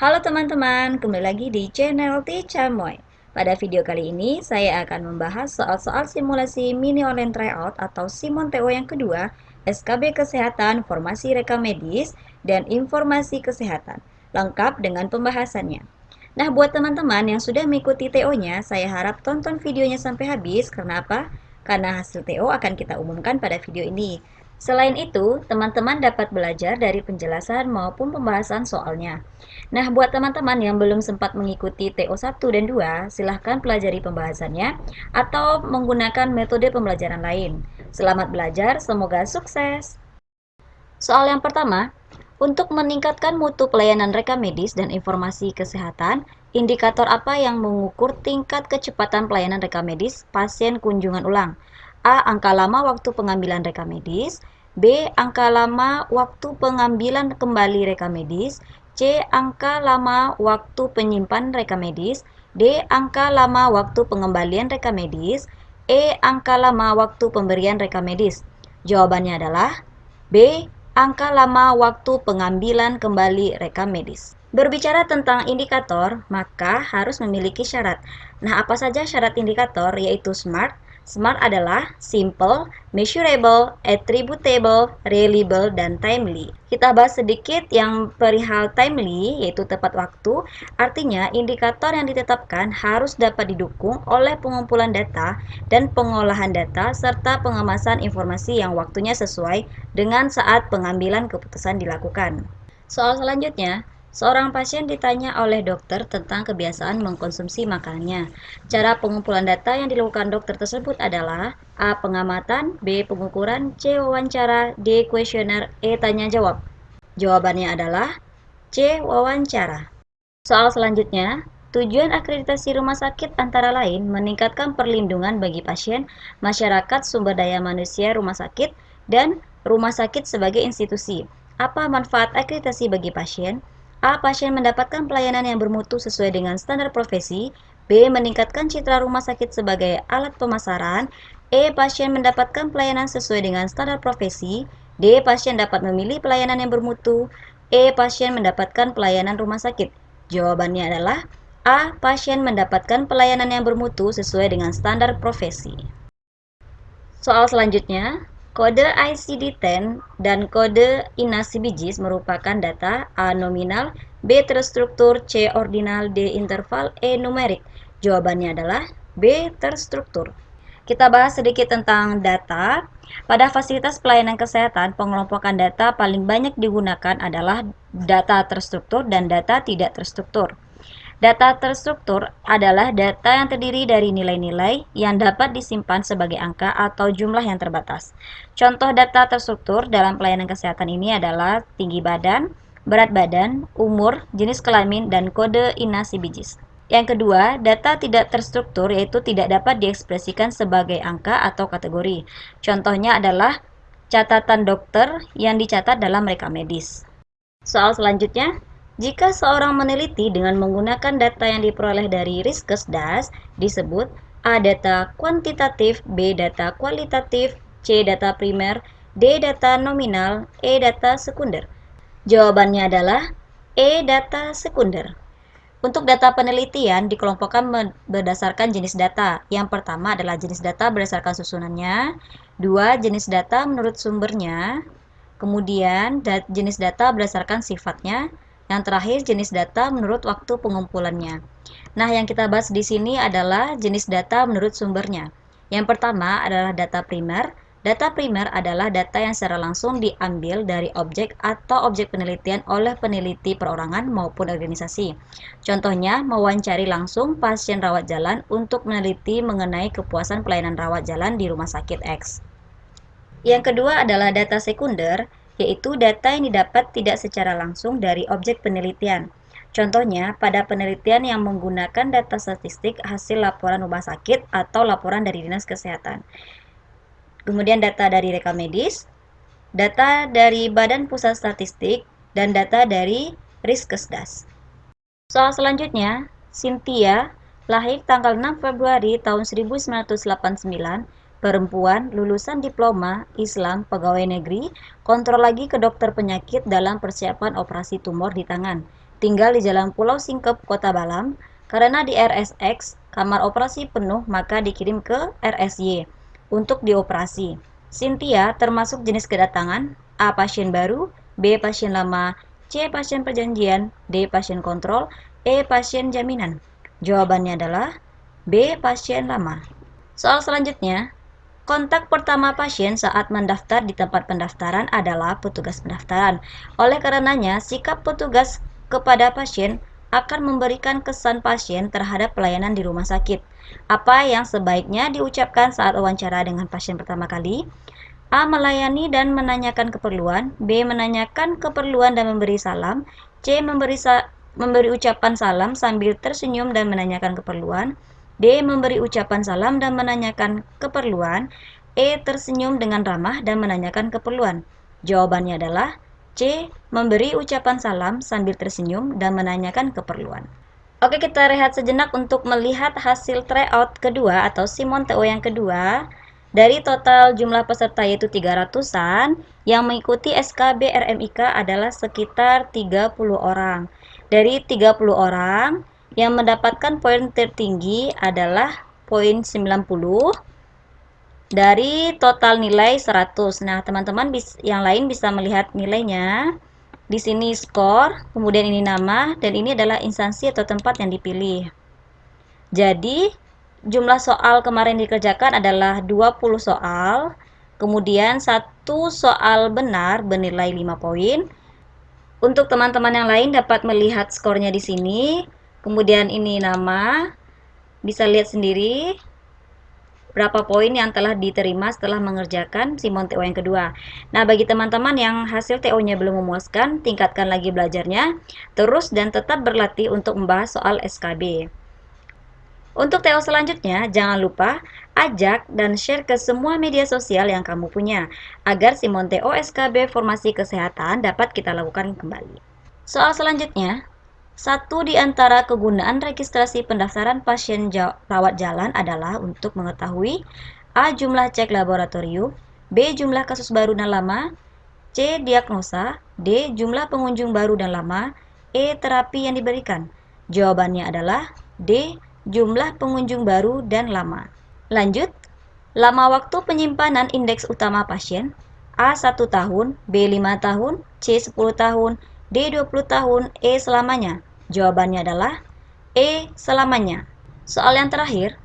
Halo teman-teman, kembali lagi di channel Teacher Moy. Pada video kali ini, saya akan membahas soal-soal simulasi mini online tryout atau Simon TO yang kedua, SKB Kesehatan, Formasi Rekam Medis, dan Informasi Kesehatan, lengkap dengan pembahasannya. Nah, buat teman-teman yang sudah mengikuti TO-nya, saya harap tonton videonya sampai habis. Karena apa? Karena hasil TO akan kita umumkan pada video ini. Selain itu, teman-teman dapat belajar dari penjelasan maupun pembahasan soalnya. Nah, buat teman-teman yang belum sempat mengikuti TO 1 dan 2, silahkan pelajari pembahasannya atau menggunakan metode pembelajaran lain. Selamat belajar, semoga sukses! Soal yang pertama, untuk meningkatkan mutu pelayanan rekam medis dan informasi kesehatan, indikator apa yang mengukur tingkat kecepatan pelayanan rekam medis pasien kunjungan ulang? A. Angka lama waktu pengambilan rekam medis. B. Angka lama waktu pengambilan kembali rekam medis. C. Angka lama waktu penyimpan rekam medis. D. Angka lama waktu pengembalian rekam medis. E. Angka lama waktu pemberian rekam medis. Jawabannya adalah B. Angka lama waktu pengambilan kembali rekam medis. Berbicara tentang indikator, maka harus memiliki syarat. Nah, apa saja syarat indikator? Yaitu SMART. SMART adalah simple, measurable, attributable, reliable, dan timely. Kita bahas sedikit yang perihal timely, yaitu tepat waktu. Artinya, indikator yang ditetapkan harus dapat didukung oleh pengumpulan data dan pengolahan data serta pengemasan informasi yang waktunya sesuai dengan saat pengambilan keputusan dilakukan. Soal selanjutnya, seorang pasien ditanya oleh dokter tentang kebiasaan mengkonsumsi makanannya. Cara pengumpulan data yang dilakukan dokter tersebut adalah A. Pengamatan, B. Pengukuran, C. Wawancara, D. Kuesioner, E. Tanya jawab. Jawabannya adalah C. Wawancara. Soal selanjutnya, tujuan akreditasi rumah sakit antara lain meningkatkan perlindungan bagi pasien, masyarakat, sumber daya manusia rumah sakit, dan rumah sakit sebagai institusi. Apa manfaat akreditasi bagi pasien? A. Pasien mendapatkan pelayanan yang bermutu sesuai dengan standar profesi. B. Meningkatkan citra rumah sakit sebagai alat pemasaran. E. Pasien mendapatkan pelayanan sesuai dengan standar profesi. D. Pasien dapat memilih pelayanan yang bermutu. E. Pasien mendapatkan pelayanan rumah sakit. Jawabannya adalah A. Pasien mendapatkan pelayanan yang bermutu sesuai dengan standar profesi. Soal selanjutnya, kode ICD-10 dan kode INASI-BIJIS merupakan data A. Nominal, B. Terstruktur, C. Ordinal, D. Interval, E. Numerik. Jawabannya adalah B. Terstruktur. Kita bahas sedikit tentang data. Pada fasilitas pelayanan kesehatan, pengelompokan data paling banyak digunakan adalah data terstruktur dan data tidak terstruktur. Data terstruktur adalah data yang terdiri dari nilai-nilai yang dapat disimpan sebagai angka atau jumlah yang terbatas. Contoh data terstruktur dalam pelayanan kesehatan ini adalah tinggi badan, berat badan, umur, jenis kelamin, dan kode INASI-BIJIS. Yang kedua, data tidak terstruktur yaitu tidak dapat diekspresikan sebagai angka atau kategori. Contohnya adalah catatan dokter yang dicatat dalam rekam medis. Soal selanjutnya, jika seorang meneliti dengan menggunakan data yang diperoleh dari Riskesdas, disebut A. Data kuantitatif, B. Data kualitatif, C. Data primer, D. Data nominal, E. Data sekunder. Jawabannya adalah E. Data sekunder. Untuk data penelitian dikelompokkan berdasarkan jenis data. Yang pertama adalah jenis data berdasarkan susunannya, dua jenis data menurut sumbernya, kemudian jenis data berdasarkan sifatnya, yang terakhir jenis data menurut waktu pengumpulannya. Nah, yang kita bahas di sini adalah jenis data menurut sumbernya. Yang pertama adalah data primer. Data primer adalah data yang secara langsung diambil dari objek atau objek penelitian oleh peneliti perorangan maupun organisasi. Contohnya, mewawancari langsung pasien rawat jalan untuk meneliti mengenai kepuasan pelayanan rawat jalan di rumah sakit X. Yang kedua adalah data sekunder, yaitu data yang didapat tidak secara langsung dari objek penelitian. Contohnya, pada penelitian yang menggunakan data statistik hasil laporan rumah sakit atau laporan dari Dinas Kesehatan. Kemudian data dari rekam medis, data dari Badan Pusat Statistik, dan data dari Riskesdas. Soal selanjutnya, Cynthia lahir tanggal 6 Februari tahun 1989, perempuan, lulusan diploma Islam, pegawai negeri, kontrol lagi ke dokter penyakit dalam persiapan operasi tumor di tangan. tinggal di Jalan Pulau Singkep, Kota Balam. Karena di RSX, kamar operasi penuh, maka dikirim ke RSY untuk dioperasi. Cynthia termasuk jenis kedatangan: A. Pasien baru, B. Pasien lama, C. Pasien perjanjian, D. Pasien kontrol, E. Pasien jaminan. Jawabannya adalah B. Pasien lama. Soal selanjutnya, kontak pertama pasien saat mendaftar di tempat pendaftaran adalah petugas pendaftaran. Oleh karenanya, sikap petugas kepada pasien akan memberikan kesan pasien terhadap pelayanan di rumah sakit. Apa yang sebaiknya diucapkan saat wawancara dengan pasien pertama kali? A. Melayani dan menanyakan keperluan, B. Menanyakan keperluan dan memberi salam, C. Memberi ucapan salam sambil tersenyum dan menanyakan keperluan, D. Memberi ucapan salam dan menanyakan keperluan, E. Tersenyum dengan ramah dan menanyakan keperluan. Jawabannya adalah C. Memberi ucapan salam sambil tersenyum dan menanyakan keperluan. Oke, kita rehat sejenak untuk melihat hasil tryout kedua atau Simon TO yang kedua. Dari total jumlah peserta yaitu 300-an, yang mengikuti SKB RMIK adalah sekitar 30 orang. Dari 30 orang, yang mendapatkan poin tertinggi adalah poin 90 dari total nilai 100. Nah, teman-teman yang lain bisa melihat nilainya. Di sini skor, kemudian ini nama, dan ini adalah instansi atau tempat yang dipilih. Jadi, jumlah soal kemarin dikerjakan adalah 20 soal, kemudian satu soal benar bernilai 5 poin. Untuk teman-teman yang lain dapat melihat skornya di sini, kemudian ini nama, bisa lihat sendiri berapa poin yang telah diterima setelah mengerjakan Simon TO yang kedua. Nah, bagi teman-teman yang hasil TO-nya belum memuaskan, tingkatkan lagi belajarnya, terus dan tetap berlatih untuk membahas soal SKB. Untuk TO selanjutnya, jangan lupa ajak dan share ke semua media sosial yang kamu punya, agar Simon TO SKB Formasi Kesehatan dapat kita lakukan kembali. Soal selanjutnya, satu di antara kegunaan registrasi pendaftaran pasien rawat jalan adalah untuk mengetahui A. Jumlah cek laboratorium, B. Jumlah kasus baru dan lama, C. Diagnosa, D. Jumlah pengunjung baru dan lama, E. Terapi yang diberikan. Jawabannya adalah D. Jumlah pengunjung baru dan lama. Lanjut, lama waktu penyimpanan indeks utama pasien: A. 1 tahun, B. 5 tahun, C. 10 tahun, D. 20 tahun, E. Selamanya. Jawabannya adalah E. Selamanya. Soal yang terakhir,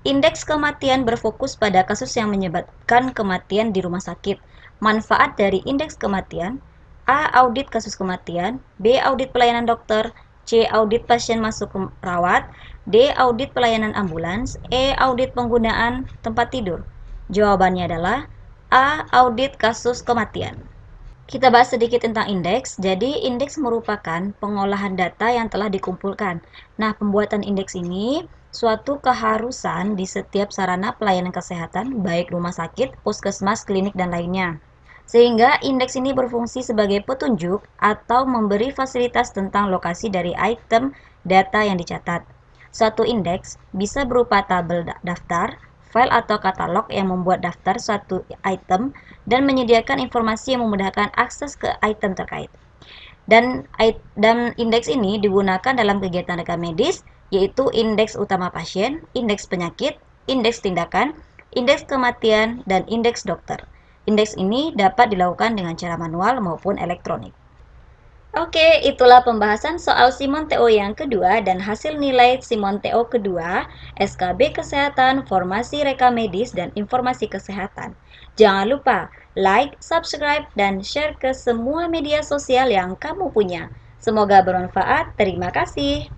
indeks kematian berfokus pada kasus yang menyebabkan kematian di rumah sakit. Manfaat dari indeks kematian: A. Audit kasus kematian, B. Audit pelayanan dokter, C. Audit pasien masuk rawat, D. Audit pelayanan ambulans, E. Audit penggunaan tempat tidur. Jawabannya adalah A. Audit kasus kematian. Kita bahas sedikit tentang indeks. Jadi, indeks merupakan pengolahan data yang telah dikumpulkan. Nah, pembuatan indeks ini suatu keharusan di setiap sarana pelayanan kesehatan, baik rumah sakit, puskesmas, klinik, dan lainnya. Sehingga indeks ini berfungsi sebagai petunjuk atau memberi fasilitas tentang lokasi dari item data yang dicatat. Suatu indeks bisa berupa tabel daftar, file atau katalog yang membuat daftar suatu item dan menyediakan informasi yang memudahkan akses ke item terkait. Dan indeks ini digunakan dalam kegiatan rekam medis, yaitu indeks utama pasien, indeks penyakit, indeks tindakan, indeks kematian, dan indeks dokter. Indeks ini dapat dilakukan dengan cara manual maupun elektronik. Oke, itulah pembahasan soal Simon TO yang kedua dan hasil nilai Simon TO kedua, SKB Kesehatan, Formasi Rekam Medis, dan Informasi Kesehatan. Jangan lupa like, subscribe, dan share ke semua media sosial yang kamu punya. Semoga bermanfaat. Terima kasih.